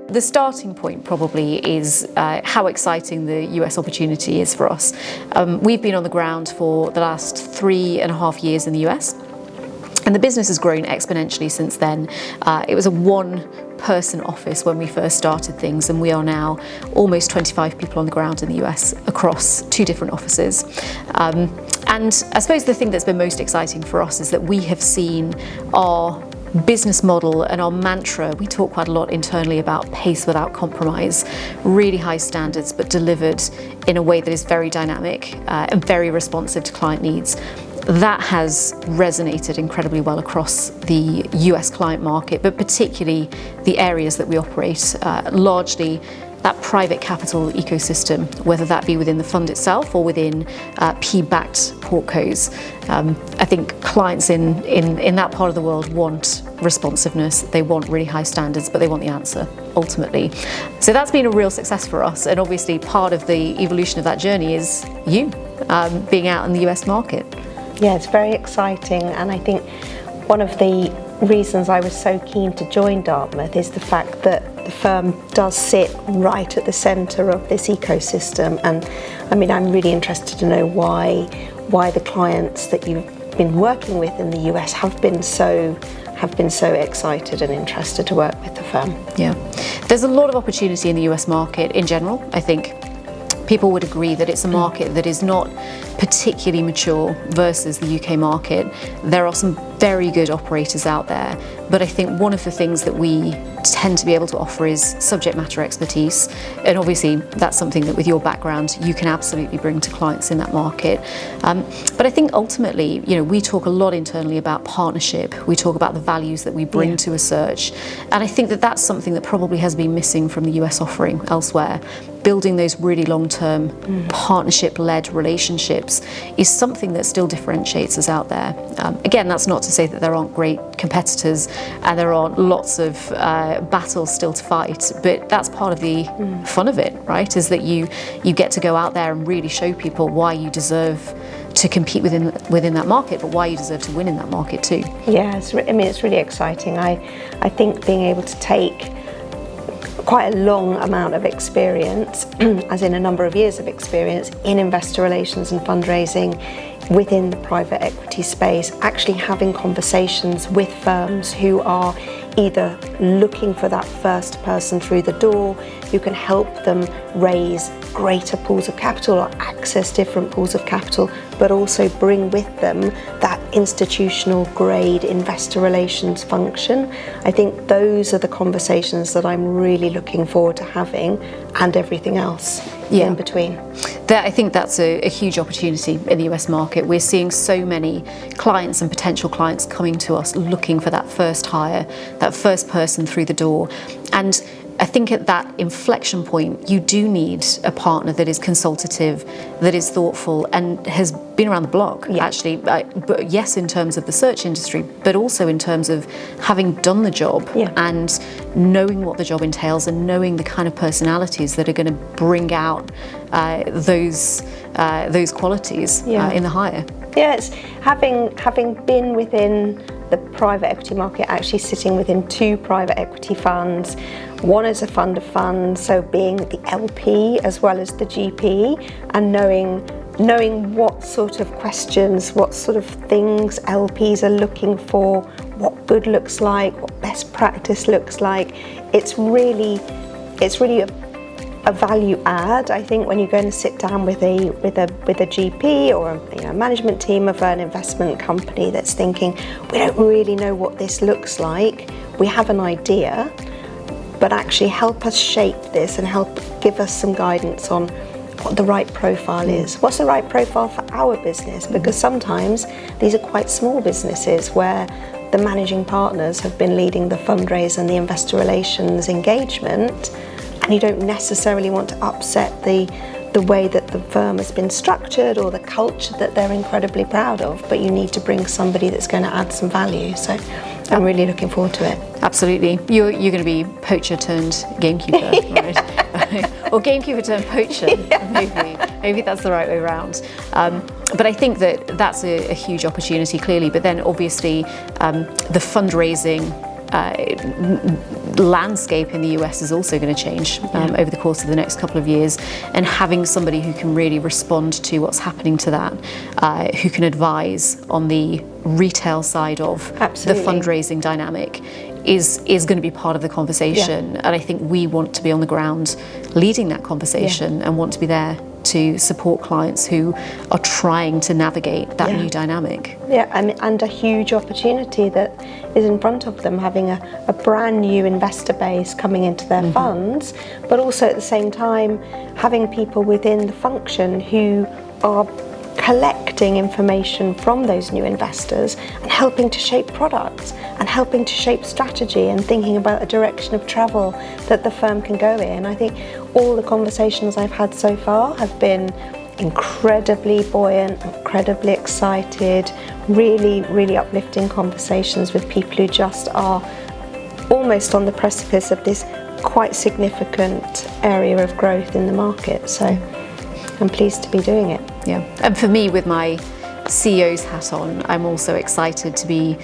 The starting point probably is how exciting the US opportunity is for us. We've been on the ground for the last 3.5 years in the US, and the business has grown exponentially since then. It was a one-person office when we first started things, and we are now almost 25 people on the ground in the US across 2 different offices. And I suppose the thing that's been most exciting for us is that we have seen our business model and our mantra. We talk quite a lot internally about pace without compromise, really high standards, but delivered in a way that is very dynamic and very responsive to client needs. That has resonated incredibly well across the US client market, but particularly the areas that we operate, largely that private capital ecosystem, whether that be within the fund itself or within P-backed portcos. I think clients in that part of the world want responsiveness, they want really high standards, but they want the answer ultimately. So that's been a real success for us, and obviously part of the evolution of that journey is you being out in the US market. Yeah, it's very exciting, and I think one of the reasons I was so keen to join Dartmouth is the fact that the firm does sit right at the centre of this ecosystem. And I mean, I'm really interested to know why the clients that you've been working with in the US have been so excited and interested to work with the firm. Yeah, there's a lot of opportunity in the US market in general. I think people would agree that it's a market that is not particularly mature versus the UK market. There are some very good operators out there, but I think one of the things that we tend to be able to offer is subject matter expertise, and obviously that's something that with your background you can absolutely bring to clients in that market. But I think ultimately, we talk a lot internally about partnership, we talk about the values that we bring to a search, and I think that that's something that probably has been missing from the US offering elsewhere. Building those really long-term partnership-led relationships is something that still differentiates us out there. Again, that's not to say that there aren't great competitors and there aren't lots of battles still to fight, but that's part of the fun of it, right? Is that you get to go out there and really show people why you deserve to compete within that market, but why you deserve to win in that market too. Yeah, it's really exciting. I think being able to take quite a long amount of experience, as in a number of years of experience in investor relations and fundraising within the private equity space, actually having conversations with firms who are either looking for that first person through the door, who can help them raise greater pools of capital or access different pools of capital, but also bring with them that institutional grade investor relations function. I think those are the conversations that I'm really looking forward to having, and everything else in between. I think that's a huge opportunity in the US market. We're seeing so many clients and potential clients coming to us looking for that first hire, that first person through the door. And I think at that inflection point, you do need a partner that is consultative, that is thoughtful, and has been around the block, actually. But yes, in terms of the search industry, but also in terms of having done the job and knowing what the job entails and knowing the kind of personalities that are going to bring out those qualities in the hire. Yeah, it's having been within the private equity market, actually sitting within 2 private equity funds. One is a fund of funds, so being the LP as well as the GP, and knowing what sort of questions, what sort of things LPs are looking for, what good looks like, what best practice looks like. It's really a value add, I think, when you're going to sit down with a GP or a management team of an investment company that's thinking, we don't really know what this looks like, we have an idea, but actually help us shape this and help give us some guidance on what the right profile is. What's the right profile for our business? Because sometimes these are quite small businesses where the managing partners have been leading the fundraise and the investor relations engagement, and you don't necessarily want to upset the way that the firm has been structured or the culture that they're incredibly proud of, but you need to bring somebody that's going to add some value. So I'm really looking forward to it. Absolutely. You're going to be poacher turned gamekeeper, right? Or gamekeeper turned poacher, maybe that's the right way around. But I think that that's a huge opportunity, clearly. But then obviously the fundraising landscape in the US is also going to change over the course of the next couple of years, and having somebody who can really respond to what's happening to that, who can advise on the retail side of Absolutely. the fundraising dynamic is going to be part of the conversation. And I think we want to be on the ground leading that conversation and want to be there to support clients who are trying to navigate that new dynamic. Yeah, and a huge opportunity that is in front of them, having a brand new investor base coming into their funds, but also at the same time having people within the function who are collecting information from those new investors and helping to shape products and helping to shape strategy and thinking about a direction of travel that the firm can go in. I think all the conversations I've had so far have been incredibly buoyant, incredibly excited, really, really uplifting conversations with people who just are almost on the precipice of this quite significant area of growth in the market. So I'm pleased to be doing it. Yeah, and for me, with my CEO's hat on, I'm also excited to be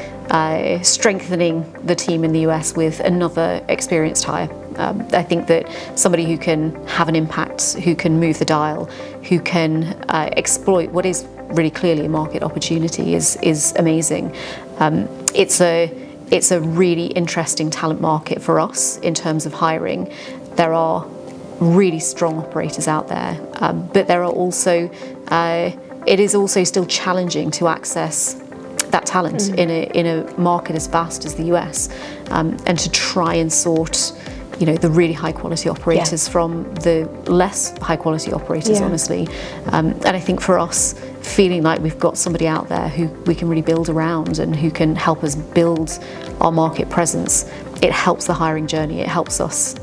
strengthening the team in the US with another experienced hire. I think that somebody who can have an impact, who can move the dial, who can exploit what is really clearly a market opportunity is amazing. It's a really interesting talent market for us in terms of hiring. There are really strong operators out there, but there are also it is also still challenging to access that talent in a market as vast as the US, and to try and sort the really high quality operators from the less high quality operators, honestly. And I think for us, feeling like we've got somebody out there who we can really build around and who can help us build our market presence, it helps the hiring journey. It helps us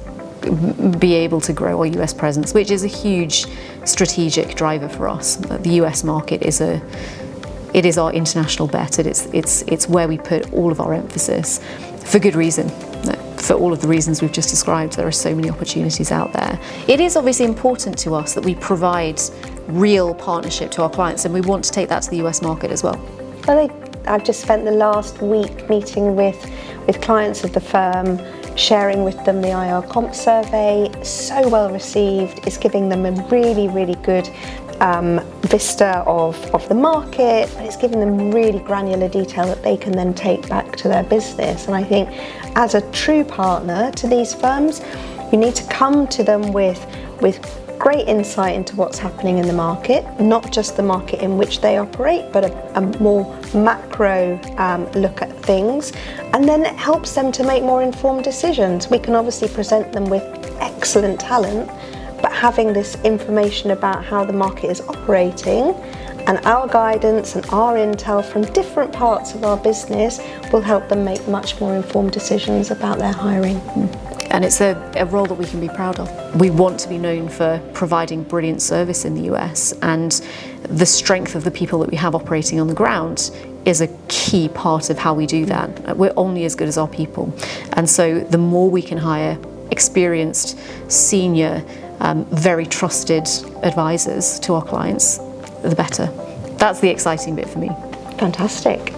be able to grow our US presence, which is a huge strategic driver for us. The US market is our international bet. It's where we put all of our emphasis, for good reason. For all of the reasons we've just described, there are so many opportunities out there. It is obviously important to us that we provide real partnership to our clients, and we want to take that to the US market as well. Well, I've just spent the last week meeting with clients of the firm, sharing with them the IR comp survey. So well received. It's giving them a really, really good vista of the market, and it's giving them really granular detail that they can then take back to their business. And I think as a true partner to these firms, you need to come to them with great insight into what's happening in the market, not just the market in which they operate, but a more macro look at things. And then it helps them to make more informed decisions. We can obviously present them with excellent talent, but having this information about how the market is operating and our guidance and our intel from different parts of our business will help them make much more informed decisions about their hiring. And it's a role that we can be proud of. We want to be known for providing brilliant service in the US, and the strength of the people that we have operating on the ground is a key part of how we do that. We're only as good as our people. And so the more we can hire experienced, senior, very trusted advisors to our clients, the better. That's the exciting bit for me. Fantastic.